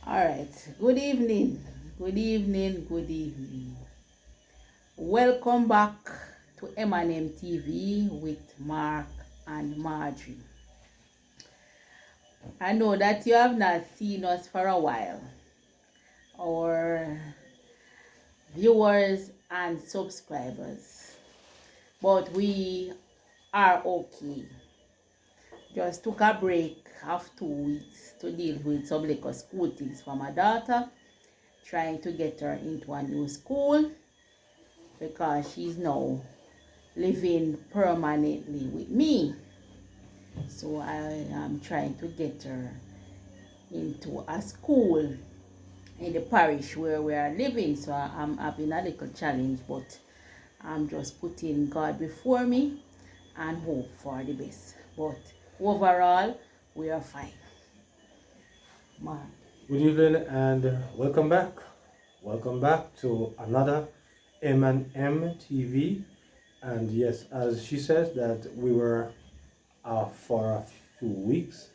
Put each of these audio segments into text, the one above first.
All right. Good evening. Good evening. Good evening. Welcome back to M&M TV with Mark and Marjorie. I know that you have not seen us for a while. Our viewers and subscribers. But we are okay. Just took a break of 2 weeks to deal with some little school things for my daughter, trying to get her into a new school because she's now living permanently with me. So I am trying to get her into a school in the parish where we are living. So I'm having a little challenge, but I'm just putting God before me and hope for the best. But overall, we are fine. Man. Good evening and welcome back. Welcome back to another M&M TV. And yes, as she says that we were for a few weeks,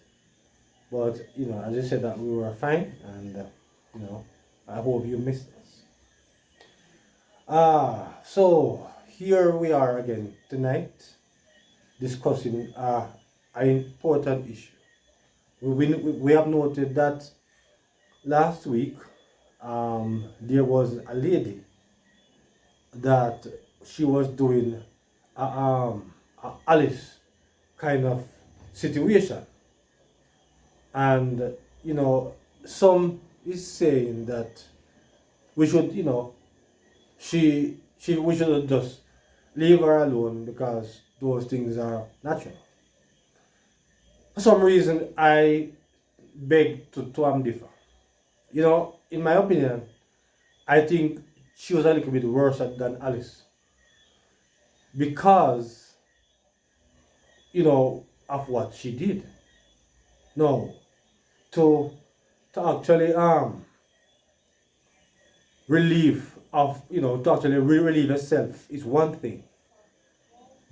but as I said that we were fine, and I hope you missed us. So here we are again tonight discussing an important issue. We have noted that last week there was a lady that she was doing a Alice kind of situation, and some is saying that we should we should just leave her alone because those things are natural. For some reason I beg to differ. In my opinion, I think she was a little bit worse than Alice because, of what she did. No, to actually relieve of, to actually relieve herself is one thing,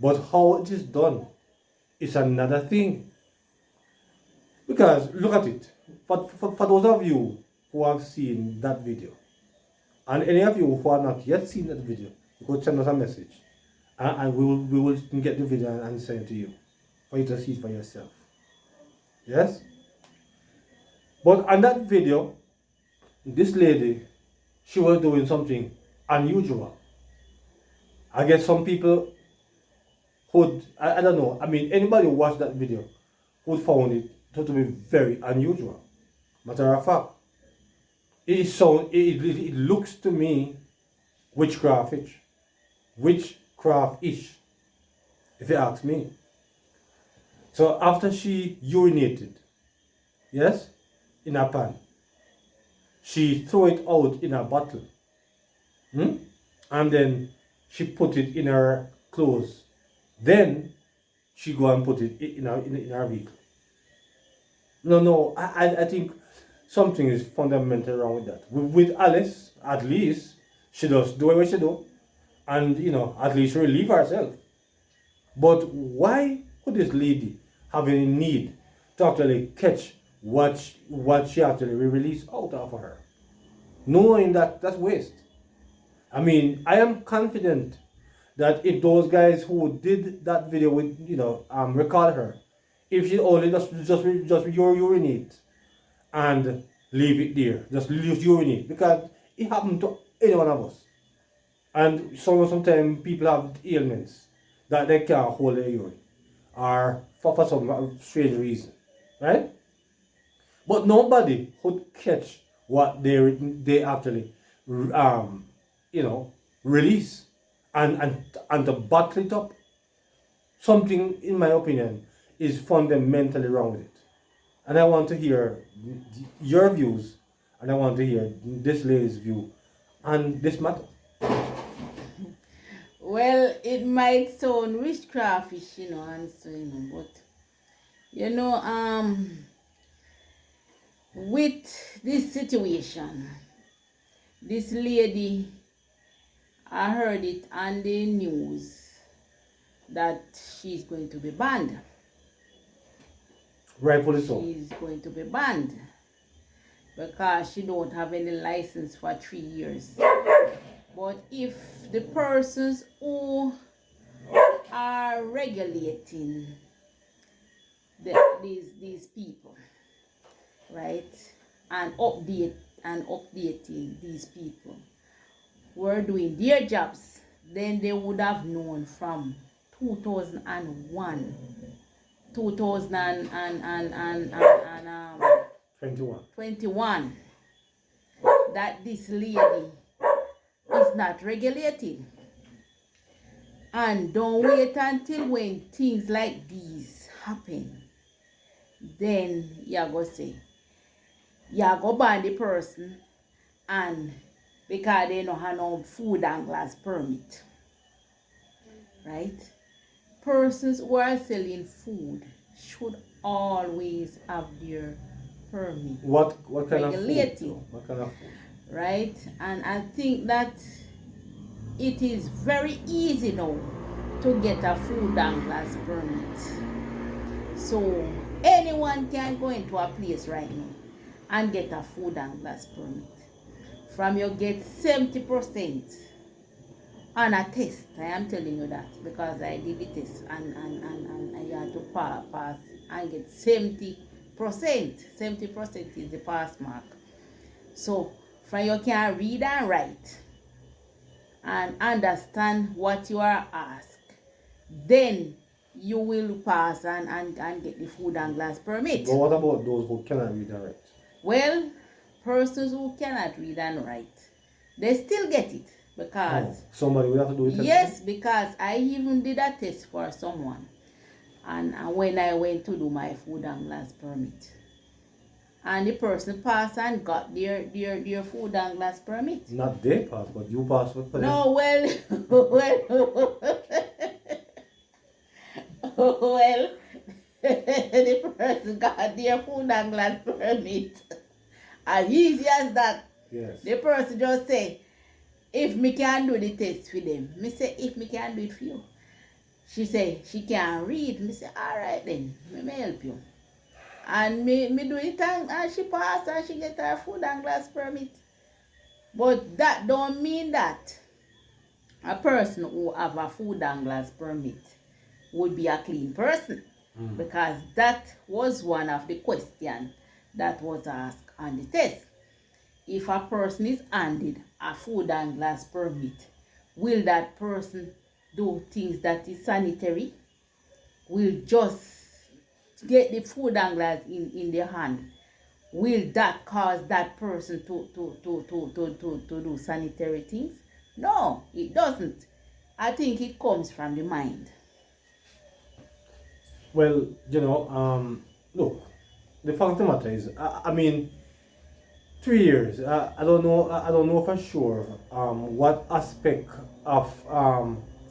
but how it is done is another thing. Because look at it, for those of you who have seen that video, and any of you who have not yet seen that video, you could send us a message, and we will get the video and send it to you for you to see it for yourself. Yes? But on that video, this lady, she was doing something unusual. I guess some people would, I don't know, anybody who watched that video would found it to be very unusual. Matter of fact, it looks to me witchcraftish, if you ask me. So after she urinated, yes, in a pan, she threw it out in a bottle, and then she put it in her clothes. Then she go and put it in her vehicle. No, I think something is fundamentally wrong with that. With Alice, at least she does do what she do, and at least relieve herself. But why would this lady have any need to actually catch what she actually released out of her, knowing that that's waste? I am confident that if those guys who did that video with record her, if she only just urinate and leave it there, just urinate, because it happened to any one of us. And sometimes people have ailments that they can't hold their urine, or for some strange reason, right? But nobody would catch what they actually release and to bottle it up. Something, in my opinion, is fundamentally wrong with it. And I want to hear your views, and I want to hear this lady's view on this matter. Well, it might sound witchcraftish, and so, but, with this situation, this lady, I heard it on the news that she's going to be banned. Rightfully so. She's going to be banned. because she don't have any license for 3 years. But if the persons who are regulating these people, right, and updating these people were doing their jobs, then they would have known from 2001, 2021 that this lady is not regulated. And don't wait until when things like these happen, then you're going to say, you're going to ban the person, and because they don't have no food and glass permit, right? Persons who are selling food should always have their permit. What kind regulated, of food? What kind of food? Right? And I think that it is very easy now to get a food and glass permit. So anyone can go into a place right now and get a food and glass permit. From you get 70% on a test. I am telling you that because I did the test and I had to pass and get 70%. 70% is the pass mark. So from you can read and write and understand what you are asked, then you will pass and get the food and glass permit. But what about those who cannot read and write? Well, persons who cannot read and write, they still get it because somebody will have to do it. Yes, because I even did a test for someone, and when I went to do my food and glass permit, and the person passed and got their food and glass permit. Not they pass, but you pass with them. No, well, well, the person got their food and glass permit. As easy as that. Yes. The person just say, if me can do the test for them. Me say, if me can do it for you. She say, she can't read. Me say, all right then, me help you. And me do it and she pass and she get her food and glass permit. But that don't mean that a person who have a food and glass permit would be a clean person. Because that was one of the questions that was asked on the test. If a person is handed a food and glass permit, will that person do things that is sanitary? Will just get the food and glass in their hand? Will that cause that person to do sanitary things? No, it doesn't. I think it comes from the mind. Well, look, the fact of the matter is, I mean, 3 years. I don't know for sure what aspect of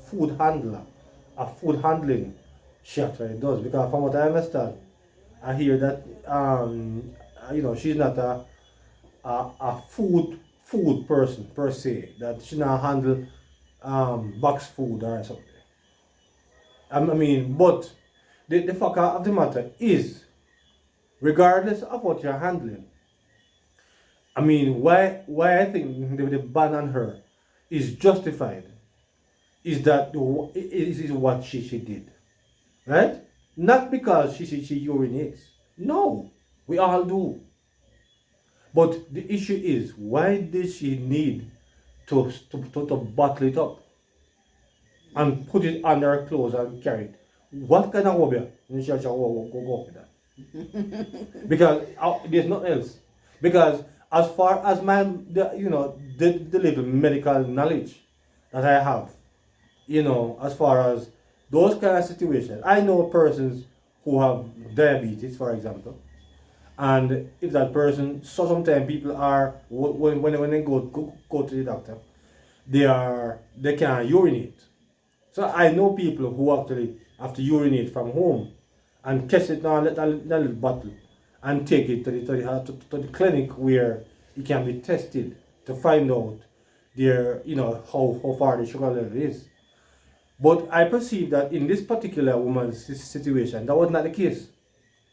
food handling she actually does. Because from what I understand, I hear that she's not a food person per se. That she not handle box food or something. I mean, but the fact of the matter is, regardless of what you're handling, I mean, why I think the ban on her is justified is that it is what she did, right? Not because she urinates. No, we all do. But the issue is, why did she need to bottle it up and put it under her clothes and carry it? What kind of hobby? Go with that. Because there's nothing else. Because as far as the little medical knowledge that I have, as far as those kind of situations, I know persons who have diabetes, for example, and if that person, so sometimes people are when they go to the doctor, they can't urinate. So I know people who actually have to urinate from home and catch it in a little bottle and take it to the clinic where it can be tested to find out how far the sugar level is. But I perceive that in this particular woman's situation, that was not the case.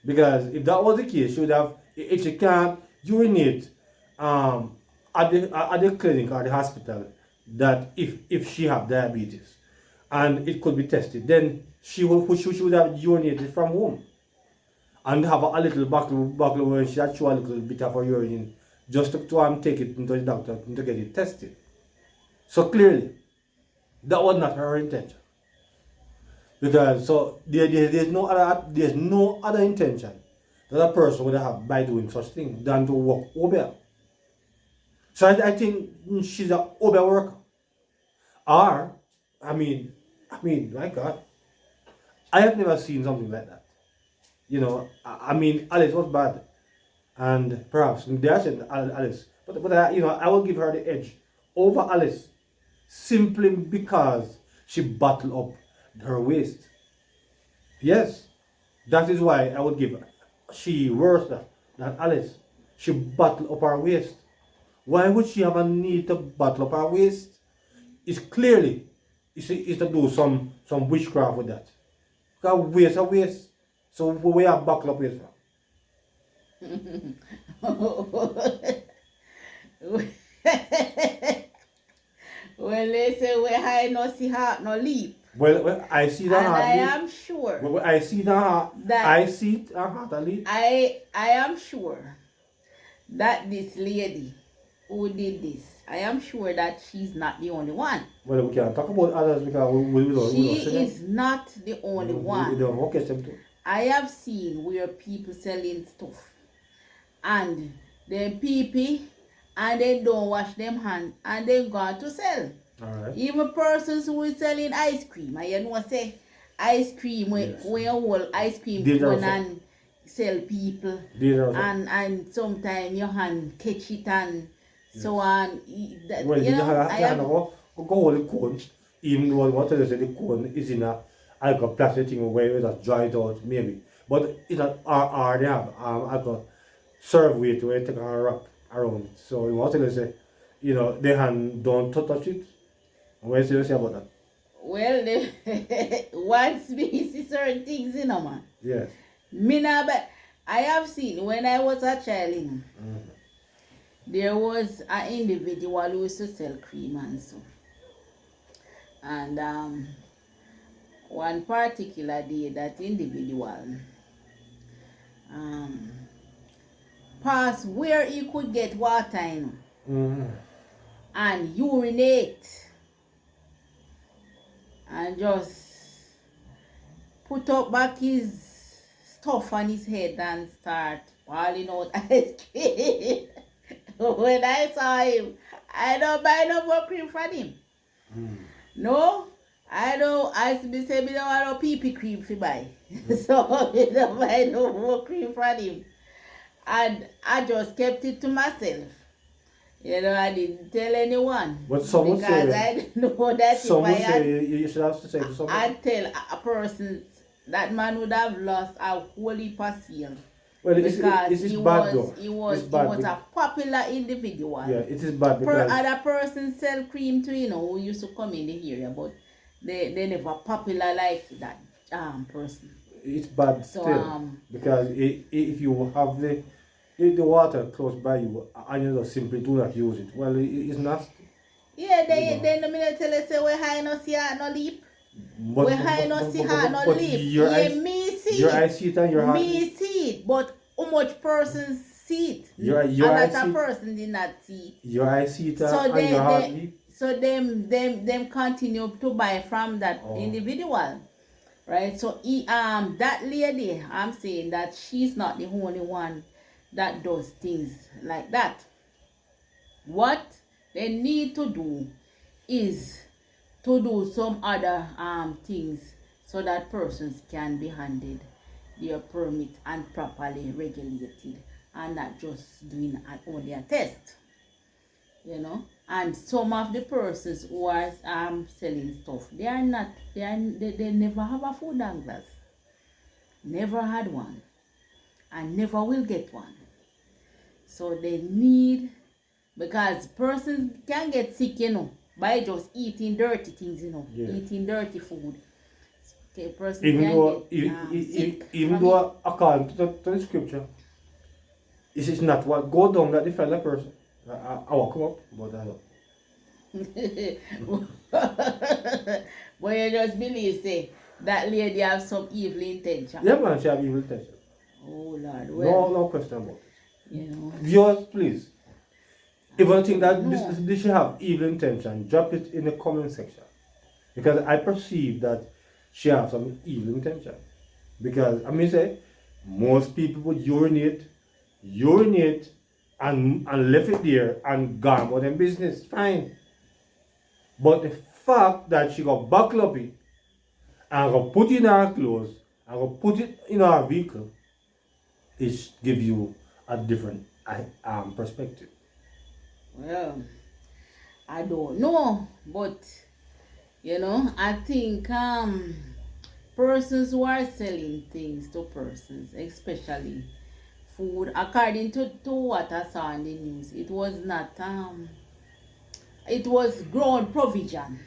Because if that was the case, she would have, if she can't urinate at the clinic or the hospital, that if she have diabetes and it could be tested, then she would have urinated from home and have a little buckle where she had show a little bit of her urine just to take it into the doctor to get it tested. So clearly, that was not her intention. Because so there's no other intention that a person would have by doing such thing than to work over. So I think she's an overworker. Or, my God, I have never seen something like that. Alice was bad, and perhaps they are saying Alice, but I will give her the edge over Alice simply because she bottled up her waste. Yes, that is why I would give her. She worse than Alice. She bottled up her waste. Why would she have a need to bottle up her waste? It's clearly it's to do some witchcraft with that. Because waste are waste. So we are bottle up waste from. Well, they say we high no see heart no leap. Well, I see that And heart I leap. am sure Well, I see that heart. that I see it heart leap. I am sure that this lady who did this, I am sure that she's not the only one. Well, we can't talk about others because we don't She see them. is not the only We one. don't work them too. I have seen where people selling stuff and them pee and they don't wash them hands and they go to sell. Alright. Even persons who is selling ice cream, and you know say ice cream when Yes. when you hold ice cream These are when also- and sell people These are and sometimes your hand catch it and so on. well, You know, I have go hold the cone, even though what they say the cone is in a plastic thing where it has dried out maybe. But it's not or they have serve weight where you take a wrap around it. So what they say, their hand don't touch it. What do you say about that? well once me see certain things, man. Yes. Me nah, but I have seen when I was a child, there was an individual who used to sell cream and so. And one particular day, that individual passed where he could get water and urinate and just put up back his stuff on his head and start falling out ice cream. When I saw him, I don't buy no more cream from him. No, I don't. As me say, me don't want no pee cream to buy. So me don't buy no more cream from him. And I just kept it to myself. I didn't tell anyone. But some would because say- I didn't know that Some if I would had, say you should have to say to somebody. I'd tell a person, that man would have lost a whole heap of sale. Well, Because it's he bad was, though. he was, It's he bad was be- a popular individual. Yeah, it is bad because Other persons sell cream too, who used to come in the area, but they never popular like that person. it's bad So, still because if you have the water close by you and you just simply do not use it, well, it's nasty. Yeah, You know. they no me tell you say we high no see heart no leap. But, We high no see heart no leap. your Yeah, eyes, me see your it. eyes see it and your heart. Me see it, but how much persons see it? Your a eyes lot see of it. person did not see it. Your eyes see it So and your heart leap. so them continue to buy from that Oh. individual, right? So that lady, I'm saying that she's not the only one that does things like that. What they need to do is to do some other things so that persons can be handed their permit and properly regulated and not just doing only a test. And some of the persons who are selling stuff, they never have a food and glass, never had one, and never will get one. So they need, because persons can get sick, by just eating dirty things, Yeah. eating dirty food. Okay, person Even can though, get sick even from though according to the scripture, It's not what go down that the fella person. I will come up, but I don't. But you just believe, say, that lady have some evil intention. Yeah, man, she have evil intention. Oh, Lord. No, Well, no question about it. you know. Viewers, please. If you think that No. this should have evil intention, drop it in the comment section. Because I perceive that she has some evil intention. Because I mean say, most people would urinate and left it there and gone about them business. Fine. But the fact that she got buckle up it and got put in her clothes and got put it in her vehicle, it give you a different perspective. Well, I don't know, but you know, I think persons who are selling things to persons, especially food, according to what I saw in the news, it was not it was grown provision.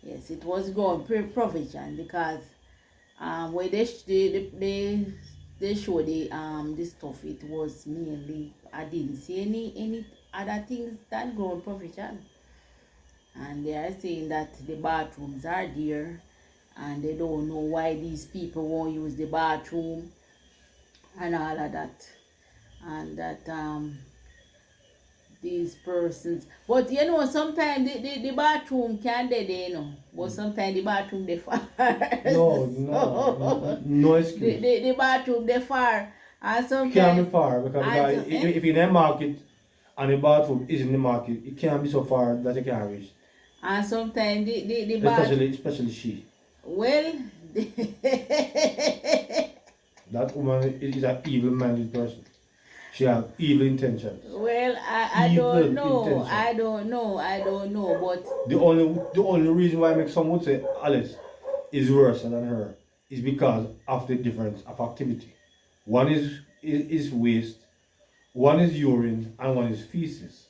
Yes, it was grown provision because when they show the stuff, it was mainly, I didn't see any other things than grown provision. And they are saying that the bathrooms are there and they don't know why these people won't use the bathroom and all of that. And that these persons, but you know, sometimes the bathroom can they there, you know, but sometimes the bathroom they far. No excuse. The bathroom they far, and It sometimes can't be far because and if you're in a market and the bathroom is in the market, it can't be so far that you can't reach. and sometimes the bathroom, Especially she. well, That woman is an evil-minded person. She has evil intentions. well, I Evil don't know, intention. I don't know, but The only reason why I make some would say Alice is worse than her is because of the difference of activity. One is waste, one is urine, and one is feces.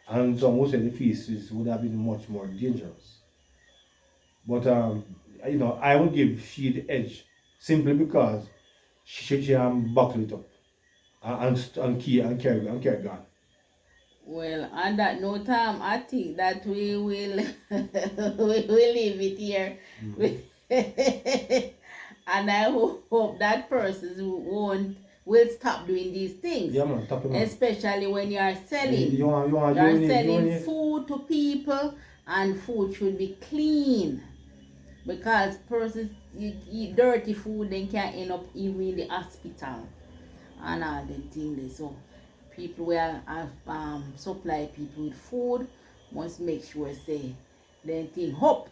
And some would say the feces would have been much more dangerous. But you know, I would give she the edge simply because she buckle it up and carry gun. well, on that note, I think that we will we will leave it here. And I hope that persons won't will stop doing these things. Yeah, man, top it, man. Especially when you are selling. You want Selling food to people, and food should be clean. Because persons eat dirty food, then can end up even in the hospital and all the things. So people where supply people with food must make sure say them thing hope.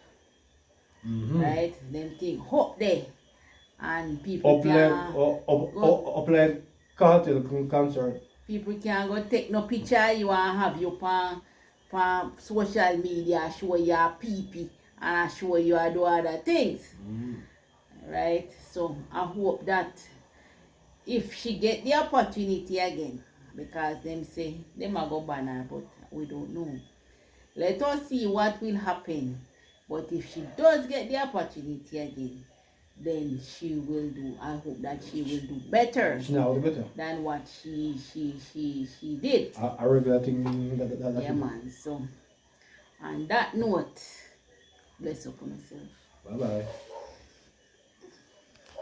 Right? Them thing hope there. And people up like cartel concern. people can go take no picture you and have you on social media show your pee and show you do other things. Right? So I hope that if she get the opportunity again, because them say them are go ban her, but we don't know. Let us see what will happen. But if she does get the opportunity again, then she will do. I hope that she will do better than what she did. I regular thing that Yeah, man. So on that note, bless up on yourself. Bye bye.